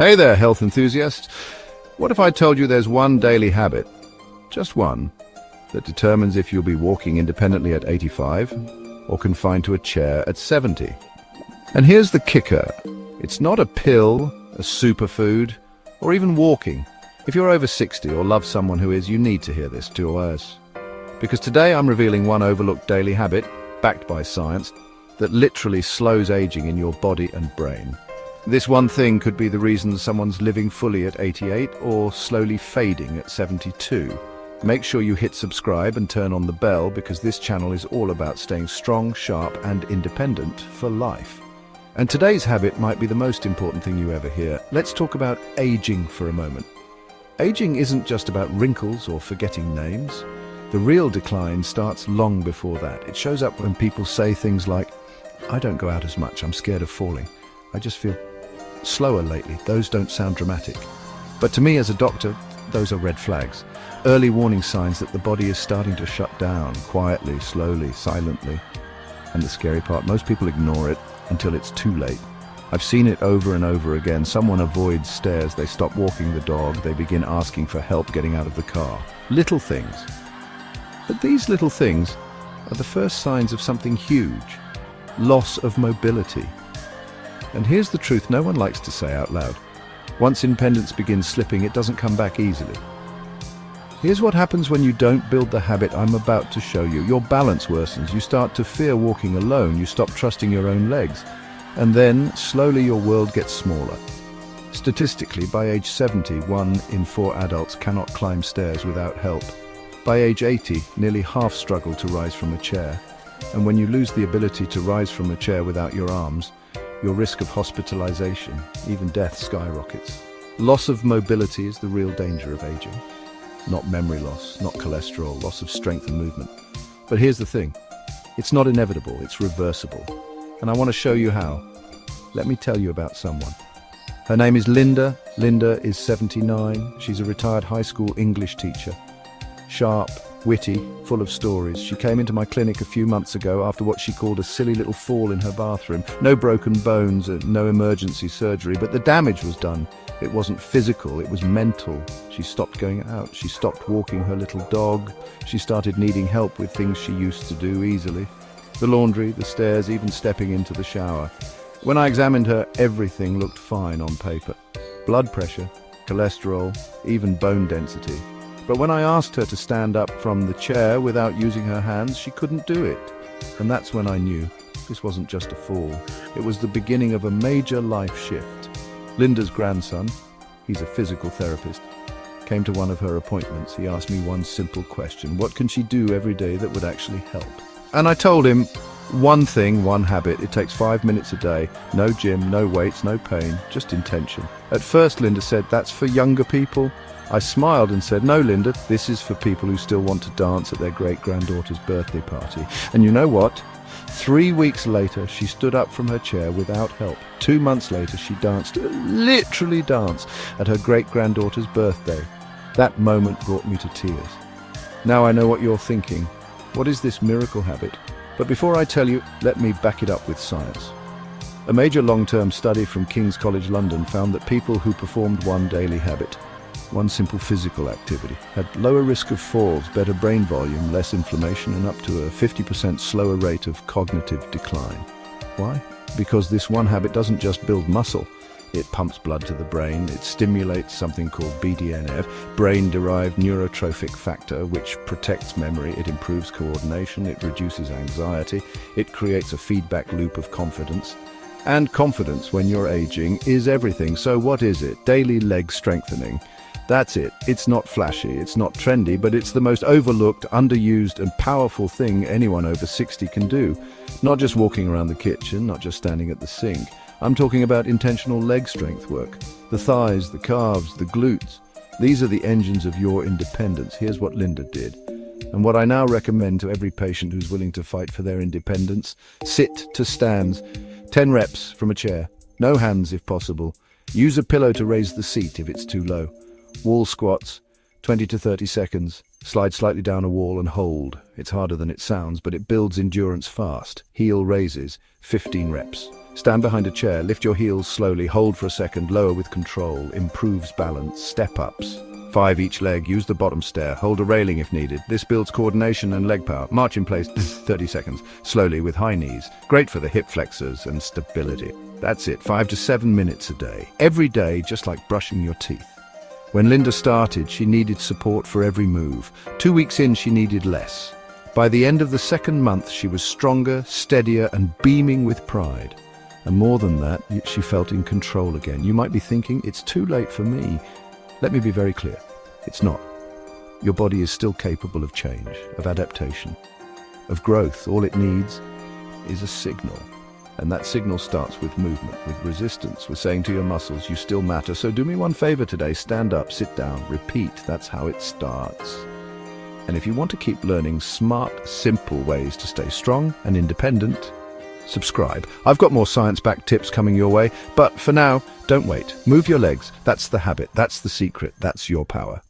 Hey there, health enthusiasts. What if I told you there's one daily habit, just one, that determines if you'll be walking independently at 85 or confined to a chair at 70? And here's the kicker. It's not a pill, a superfood, or even walking. If you're over 60 or love someone who is, you need to hear this to us. Because today I'm revealing one overlooked daily habit, backed by science, that literally slows aging in your body and brain. This one thing could be the reason someone's living fully at 88 or slowly fading at 72. Make sure you hit subscribe and turn on the bell because this channel is all about staying strong, sharp and independent for life. And today's habit might be the most important thing you ever hear. Let's talk about aging for a moment. Aging isn't just about wrinkles or forgetting names. The real decline starts long before that. It shows up when people say things like, "I don't go out as much, I'm scared of falling. I just feel slower lately." Those don't sound dramatic. But to me as a doctor, those are red flags. Early warning signs that the body is starting to shut down, quietly, slowly, silently. And the scary part, most people ignore it until it's too late. I've seen it over and over again. Someone avoids stairs, they stop walking the dog, they begin asking for help getting out of the car. Little things. But these little things are the first signs of something huge. Loss of mobility. And here's the truth no one likes to say out loud. Once independence begins slipping, it doesn't come back easily. Here's what happens when you don't build the habit I'm about to show you. Your balance worsens. You start to fear walking alone. You stop trusting your own legs. And then, slowly your world gets smaller. Statistically, by age 70, 1 in 4 adults cannot climb stairs without help. By age 80, nearly half struggle to rise from a chair. And when you lose the ability to rise from a chair without your arms, your risk of hospitalization, even death, skyrockets. Loss of mobility is the real danger of aging. Not memory loss, not cholesterol, loss of strength and movement. But here's the thing. It's not inevitable, it's reversible. And I want to show you how. Let me tell you about someone. Her name is Linda. Linda is 79. She's a retired high school English teacher. Sharp, witty, full of stories. She came into my clinic a few months ago after what she called a silly little fall in her bathroom. No broken bones, no emergency surgery, but the damage was done. It wasn't physical, it was mental. She stopped going out. She stopped walking her little dog. She started needing help with things she used to do easily. The laundry, the stairs, even stepping into the shower. When I examined her, everything looked fine on paper. Blood pressure, cholesterol, even bone density. But when I asked her to stand up from the chair without using her hands, she couldn't do it. And that's when I knew this wasn't just a fall. It was the beginning of a major life shift. Linda's grandson, he's a physical therapist, came to one of her appointments. He asked me one simple question. What can she do every day that would actually help? And I told him, one thing, one habit. It takes 5 minutes a day. No gym, no weights, no pain, just intention. At first, Linda said, "That's for younger people." I smiled and said, "No, Linda, this is for people who still want to dance at their great-granddaughter's birthday party." And you know what? 3 weeks later, she stood up from her chair without help. 2 months later, she danced, literally danced, at her great-granddaughter's birthday. That moment brought me to tears. Now I know what you're thinking. What is this miracle habit? But before I tell you, let me back it up with science. A major long-term study from King's College London found that people who performed one daily habit, one simple physical activity, had lower risk of falls, better brain volume, less inflammation, and up to a 50% slower rate of cognitive decline. Why? Because this one habit doesn't just build muscle. It pumps blood to the brain, it stimulates something called BDNF, brain-derived neurotrophic factor, which protects memory, it improves coordination, it reduces anxiety, it creates a feedback loop of confidence. And confidence when you're aging is everything. So what is it? Daily leg strengthening. That's it. It's not flashy, it's not trendy, but it's the most overlooked, underused and powerful thing anyone over 60 can do. Not just walking around the kitchen, not just standing at the sink. I'm talking about intentional leg strength work. The thighs, the calves, the glutes. These are the engines of your independence. Here's what Linda did. And what I now recommend to every patient who's willing to fight for their independence. Sit to stands. 10 reps from a chair. No hands if possible. Use a pillow to raise the seat if it's too low. Wall squats, 20 to 30 seconds. Slide slightly down a wall and hold. It's harder than it sounds, but it builds endurance fast. Heel raises, 15 reps. Stand behind a chair, lift your heels slowly, hold for a second, lower with control, improves balance, step-ups. 5 each leg, use the bottom stair, hold a railing if needed. This builds coordination and leg power. March in place, 30 seconds, slowly with high knees. Great for the hip flexors and stability. That's it, 5 to 7 minutes a day. Every day, just like brushing your teeth. When Linda started, she needed support for every move. 2 weeks in, she needed less. By the end of the second month, she was stronger, steadier, and beaming with pride. And more than that, she felt in control again. You might be thinking, it's too late for me. Let me be very clear. It's not. Your body is still capable of change, of adaptation, of growth. All it needs is a signal. And that signal starts with movement, with resistance, with saying to your muscles, you still matter. So do me one favor today, stand up, sit down, repeat. That's how it starts. And if you want to keep learning smart, simple ways to stay strong and independent, subscribe. I've got more science-backed tips coming your way, but for now, don't wait. Move your legs. That's the habit. That's the secret. That's your power.